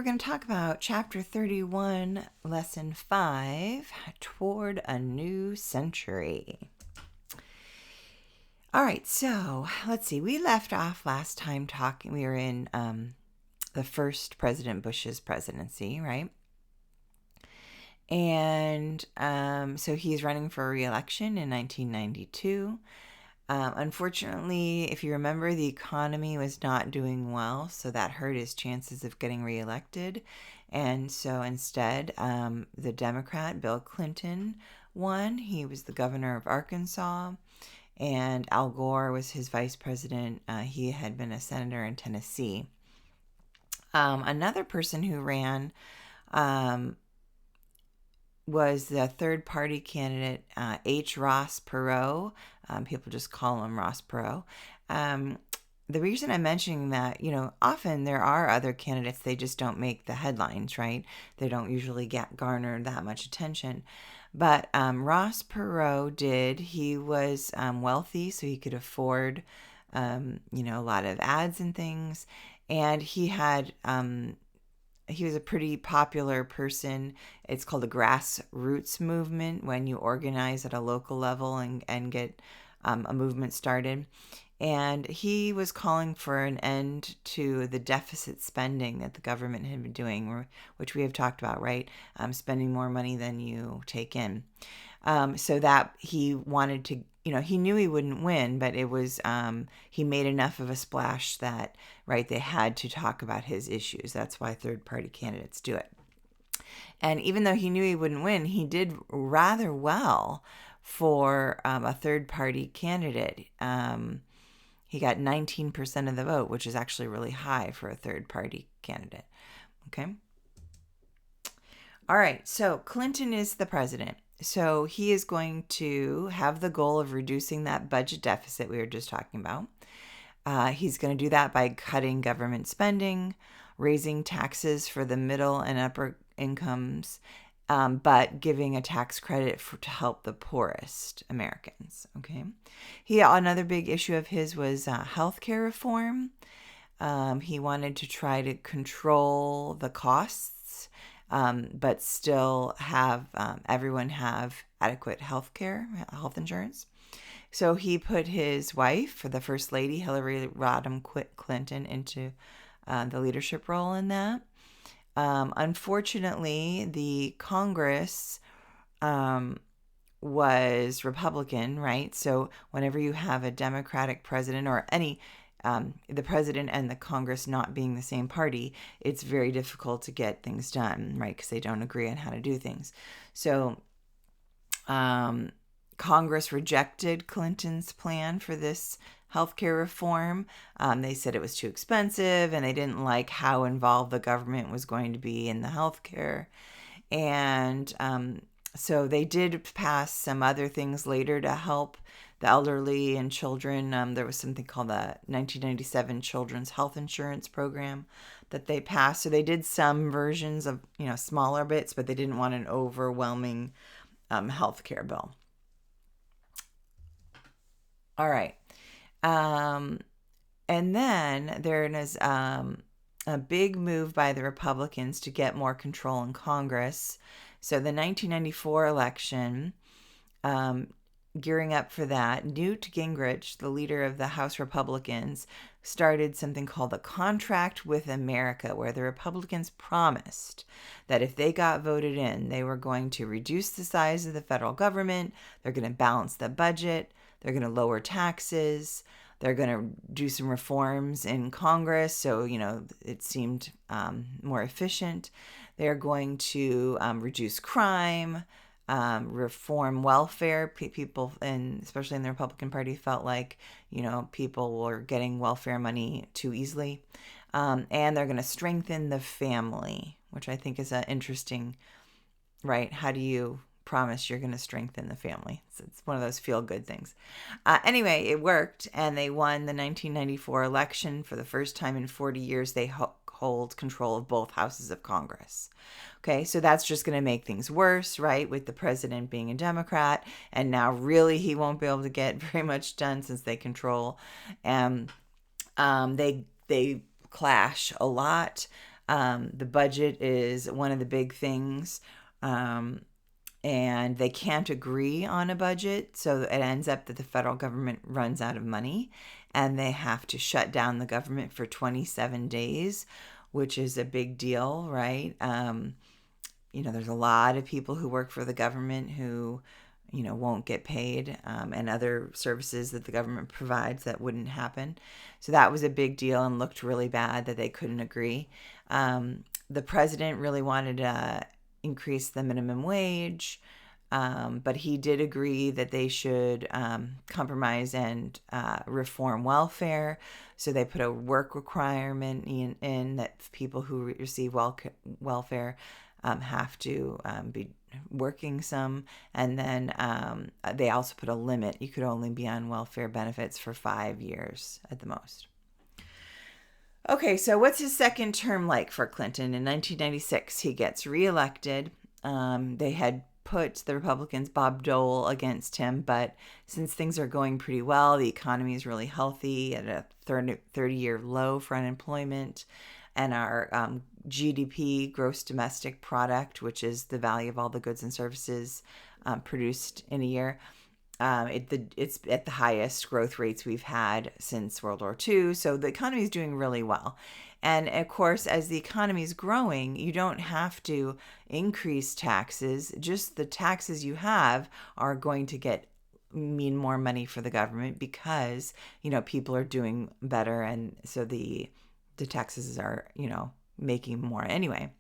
we're going to talk about Chapter 31, Lesson 5, Toward a New Century. All right, so let's see. We left off last time talking. We were in the first President Bush's presidency, right? And so he's running for re-election in 1992. Unfortunately, if you remember, the economy was not doing well, so that hurt his chances of getting reelected. And so instead, the Democrat, Bill Clinton, won. He was the governor of Arkansas, and Al Gore was his vice president. He had been a senator in Tennessee. Another person who ran was the third party candidate, H. Ross Perot. People just call him Ross Perot. The reason I'm mentioning that, often there are other candidates, they just don't make the headlines, right? They don't usually garner that much attention. But Ross Perot did. He was wealthy, so he could afford, a lot of ads and things. And he had... he was a pretty popular person. It's called a grassroots movement, when you organize at a local level and get a movement started. And he was calling for an end to the deficit spending that the government had been doing, which we have talked about, right? Spending more money than you take in. So that he wanted to, he knew he wouldn't win, but it was, he made enough of a splash that, right, they had to talk about his issues. That's why third-party candidates do it. And even though he knew he wouldn't win, he did rather well for a third-party candidate. He got 19% of the vote, which is actually really high for a third-party candidate. Okay? All right, so Clinton is the president. So he is going to have the goal of reducing that budget deficit we were just talking about. He's going to do that by cutting government spending, raising taxes for the middle and upper incomes, but giving a tax credit to help the poorest Americans. Okay. Another big issue of his was healthcare reform. He wanted to try to control the costs, but still have everyone have adequate health insurance. So he put his wife, the First Lady, Hillary Rodham Clinton, into the leadership role in that. Unfortunately, the Congress was Republican, right? So whenever you have a Democratic president or the president and the Congress not being the same party, it's very difficult to get things done, right? Because they don't agree on how to do things. So Congress rejected Clinton's plan for this healthcare reform. They said it was too expensive, and they didn't like how involved the government was going to be in the healthcare. And so they did pass some other things later to help the elderly and children. There was something called the 1997 Children's Health Insurance Program that they passed. So they did some versions of, smaller bits, but they didn't want an overwhelming healthcare bill. All right. And then there is a big move by the Republicans to get more control in Congress. So the 1994 election, gearing up for that, Newt Gingrich, the leader of the House Republicans, started something called the Contract with America, where the Republicans promised that if they got voted in, they were going to reduce the size of the federal government, they're going to balance the budget, they're going to lower taxes, they're going to do some reforms in Congress, so, it seemed more efficient. They're going to reduce crime, reform welfare. People, and especially in the Republican Party, felt like, people were getting welfare money too easily. And they're going to strengthen the family, which I think is interesting, right? How do you promise you're going to strengthen the family? It's one of those feel-good things. Anyway, it worked, and they won the 1994 election. For the first time in 40 years, they hold control of both houses of Congress. Okay, so that's just going to make things worse, right, with the president being a Democrat, and now really he won't be able to get very much done since they control. They clash a lot. The budget is one of the big things. And they can't agree on a budget. So it ends up that the federal government runs out of money and they have to shut down the government for 27 days, which is a big deal, right? There's a lot of people who work for the government who, won't get paid, and other services that the government provides that wouldn't happen. So that was a big deal and looked really bad that they couldn't agree. The president really wanted to increase the minimum wage, but he did agree that they should compromise and reform welfare. So they put a work requirement in that people who receive welfare have to be working some. And then they also put a limit. You could only be on welfare benefits for 5 years at the most. Okay, so what's his second term like for Clinton? In 1996, he gets reelected. They had put the Republicans, Bob Dole, against him, but since things are going pretty well, the economy is really healthy at a 30-year low for unemployment, and our GDP, gross domestic product, which is the value of all the goods and services produced in a year, it's at the highest growth rates we've had since World War II. So the economy is doing really well. And of course, as the economy is growing, you don't have to increase taxes. Just the taxes you have are going to mean more money for the government because, people are doing better. And so the taxes are, making more anyway.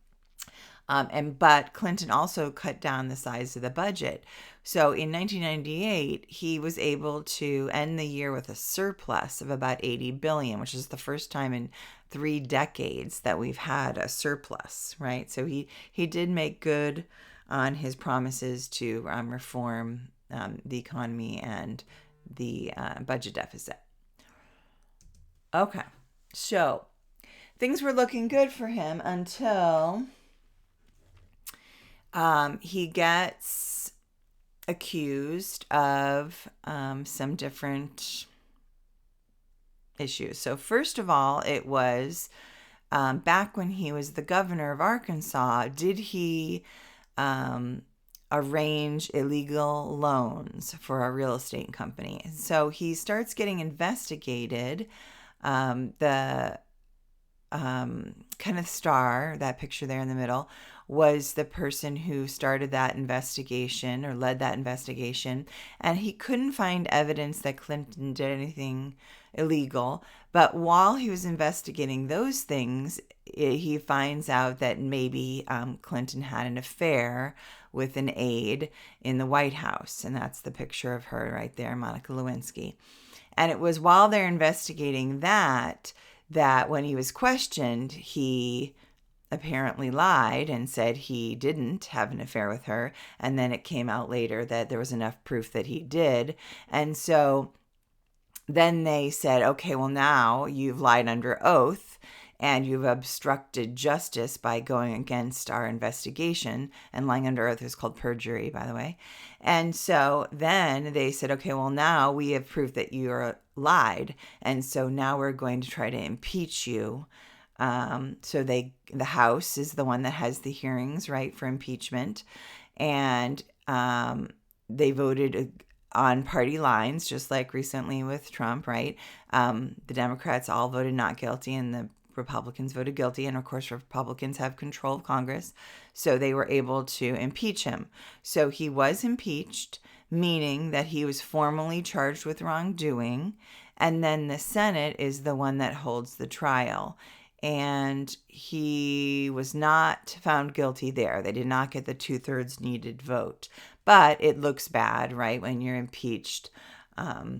But Clinton also cut down the size of the budget. So in 1998, he was able to end the year with a surplus of about $80 billion, which is the first time in 3 decades that we've had a surplus, right? So he did make good on his promises to reform the economy and the budget deficit. Okay, so things were looking good for him until he gets accused of some different issues. So first of all, it was back when he was the governor of Arkansas, did he arrange illegal loans for a real estate company? So he starts getting investigated. The Kenneth Starr, that picture there in the middle, was the person who started that investigation or led that investigation. And he couldn't find evidence that Clinton did anything illegal. But while he was investigating those things, he finds out that maybe Clinton had an affair with an aide in the White House. And that's the picture of her right there, Monica Lewinsky. And it was while they're investigating that when he was questioned, he apparently lied and said he didn't have an affair with her. And then it came out later that there was enough proof that he did. And so then they said, okay, well, now you've lied under oath and you've obstructed justice by going against our investigation. And lying under oath is called perjury, by the way. And so then they said, okay, well, now we have proof that you lied. And so now we're going to try to impeach you. So the House is the one that has the hearings, right, for impeachment. And they voted on party lines, just like recently with Trump, right? The Democrats all voted not guilty and the Republicans voted guilty. And of course, Republicans have control of Congress. So they were able to impeach him. So he was impeached, meaning that he was formally charged with wrongdoing. And then the Senate is the one that holds the trial. And he was not found guilty there. They did not get the 2/3 needed vote. But it looks bad, right, when you're impeached. But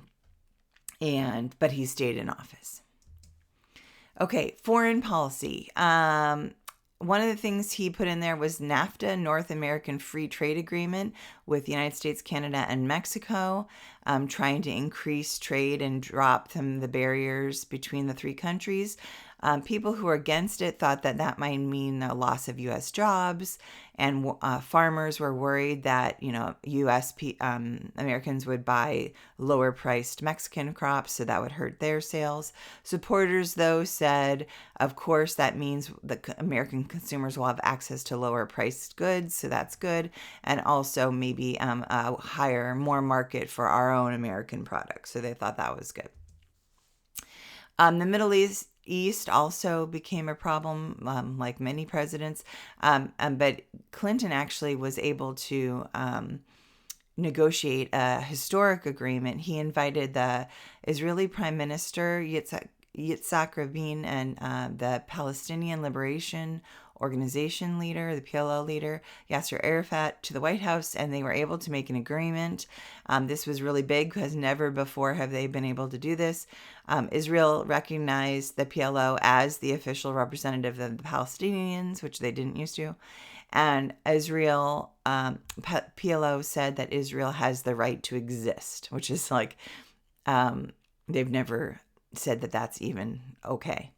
he stayed in office. Okay, foreign policy. One of the things he put in there was NAFTA, North American Free Trade Agreement, with the United States, Canada, and Mexico, trying to increase trade and drop some of the barriers between the 3 countries. People who were against it thought that that might mean a loss of U.S. jobs, and farmers were worried that, U.S. Americans would buy lower priced Mexican crops, so that would hurt their sales. Supporters, though, said, of course, that means the American consumers will have access to lower priced goods, so that's good, and also maybe a higher, more market for our own American products. So they thought that was good. The Middle East also became a problem, like many presidents. But Clinton actually was able to negotiate a historic agreement. He invited the Israeli Prime Minister Yitzhak Rabin and the Palestinian Liberation Organization leader, the PLO leader, Yasser Arafat, to the White House, and they were able to make an agreement. This was really big because never before have they been able to do this. Israel recognized the PLO as the official representative of the Palestinians, which they didn't used to. And Israel, PLO said that Israel has the right to exist, which is like, they've never said that that's even okay.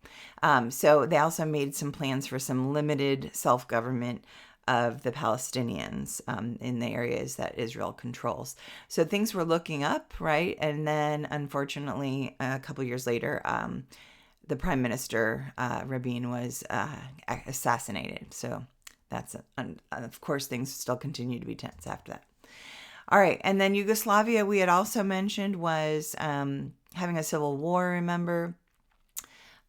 So they also made some plans for some limited self-government of the Palestinians in the areas that Israel controls. So things were looking up, right? And then, unfortunately, a couple years later, the Prime Minister, Rabin, was assassinated. So that's, of course, things still continue to be tense after that. All right. And then Yugoslavia, we had also mentioned, was having a civil war, remember?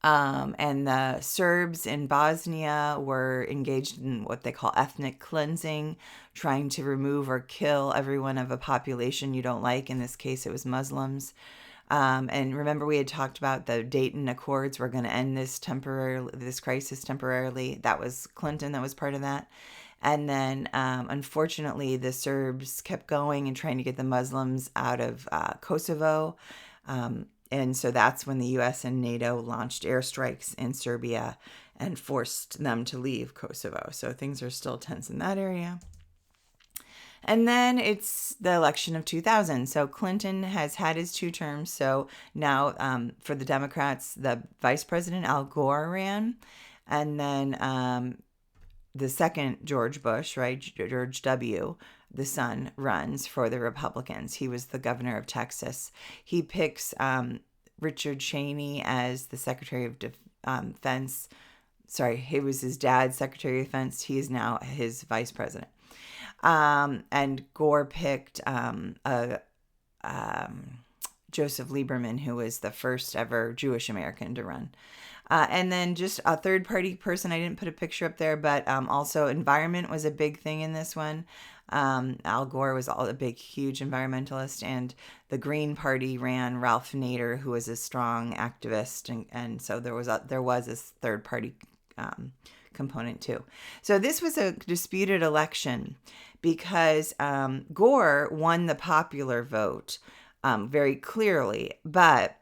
And the Serbs in Bosnia were engaged in what they call ethnic cleansing, trying to remove or kill everyone of a population you don't like. In this case, it was Muslims. And remember, we had talked about the Dayton Accords were going to end this crisis temporarily. That was Clinton that was part of that. And then, unfortunately, the Serbs kept going and trying to get the Muslims out of Kosovo. And so that's when the U.S. and NATO launched airstrikes in Serbia and forced them to leave Kosovo. So things are still tense in that area. And then it's the election of 2000. So Clinton has had his 2 terms. So now for the Democrats, the Vice President Al Gore ran. And then the second George Bush, right, George W., the son, runs for the Republicans. He was the governor of Texas. He picks Richard Cheney as the Secretary of Defense. Sorry, he was his dad's Secretary of Defense. He is now his vice president. And Gore picked Joseph Lieberman, who was the first ever Jewish American to run. And then just a third-party person, I didn't put a picture up there, but also environment was a big thing in this one. Al Gore was a big, huge environmentalist, and the Green Party ran Ralph Nader, who was a strong activist, and so there was this third-party component too. So this was a disputed election because Gore won the popular vote very clearly, but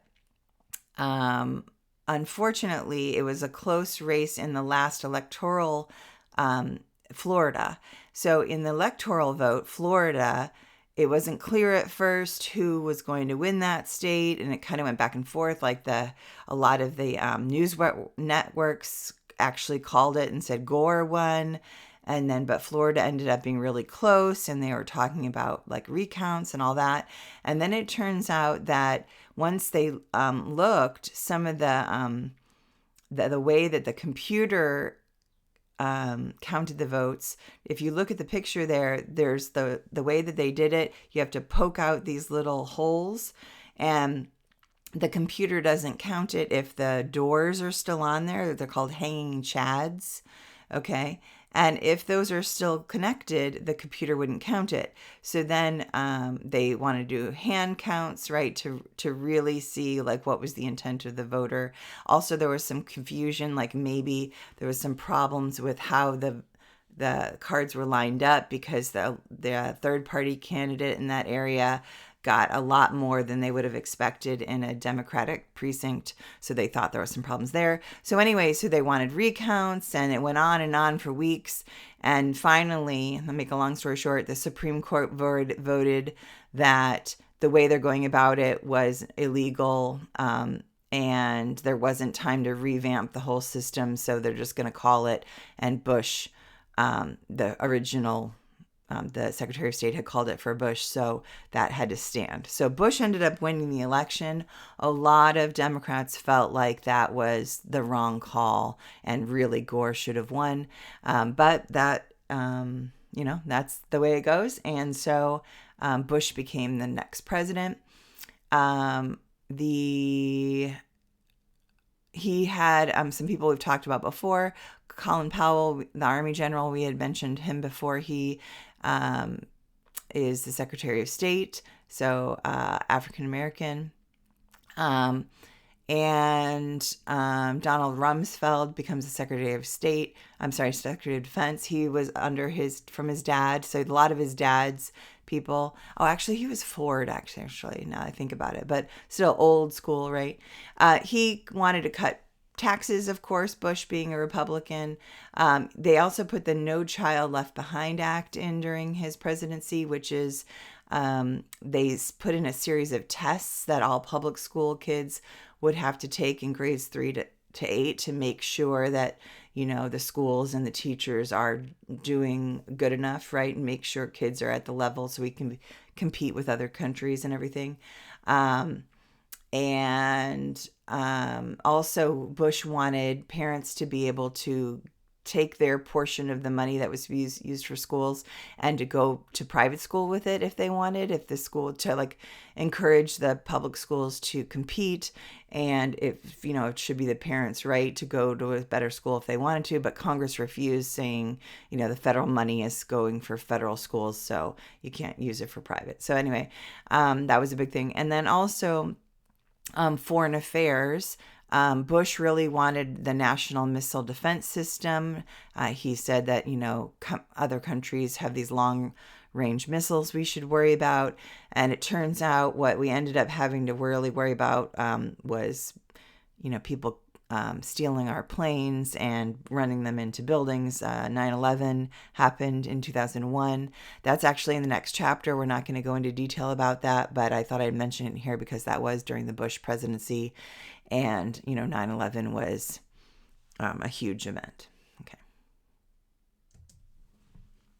unfortunately, it was a close race in the last electoral Florida. So in the electoral vote, Florida, it wasn't clear at first who was going to win that state, and it kind of went back and forth. Like a lot of the news networks actually called it and said Gore won, but Florida ended up being really close, and they were talking about like recounts and all that. And then it turns out that once they looked, some of the way that the computer counted the votes. If you look at the picture there's the way that they did it. You have to poke out these little holes, and the computer doesn't count it if the doors are still on there. They're called hanging chads. Okay. And if those are still connected, the computer wouldn't count it. So then they want to do hand counts, right, to really see like what was the intent of the voter. Also, there was some confusion, like maybe there was some problems with how the cards were lined up because the third-party candidate in that area got a lot more than they would have expected in a Democratic precinct. So they thought there were some problems there. So anyway, so they wanted recounts, and it went on for weeks. And finally, to make a long story short, the Supreme Court voted that the way they're going about it was illegal, and there wasn't time to revamp the whole system, so they're just going to call it. And Bush, the original, the Secretary of State had called it for Bush, so that had to stand. So Bush ended up winning the election. A lot of Democrats felt like that was the wrong call, and really Gore should have won. But that, that's the way it goes. And so Bush became the next president. He had some people we've talked about before. Colin Powell, the Army general, we had mentioned him before. He is the Secretary of State, so African American. And Donald Rumsfeld becomes the Secretary of State. Secretary of Defense. He was from his dad, so a lot of his dad's people. Oh, actually, he was Ford, actually, now I think about it, but still old school, right? He wanted to cut taxes, of course, Bush being a Republican. They also put the No Child Left Behind Act in during his presidency, which is they put in a series of tests that all public school kids would have to take in grades 3 to 8 to make sure that, the schools and the teachers are doing good enough, right? And make sure kids are at the level so we can compete with other countries and everything. Also, Bush wanted parents to be able to take their portion of the money that was used for schools and to go to private school with it if they wanted, if the school, to encourage the public schools to compete. And if, it should be the parents' right to go to a better school if they wanted to, but Congress refused, saying, the federal money is going for federal schools, so you can't use it for private. So anyway, that was a big thing. And then also foreign affairs. Bush really wanted the National Missile Defense System. He said that, other countries have these long-range missiles we should worry about. And it turns out what we ended up having to really worry about was, people stealing our planes and running them into buildings. 9/11 happened in 2001. That's actually in the next chapter. We're not going to go into detail about that, but I thought I'd mention it here because that was during the Bush presidency. And, 9/11 was a huge event.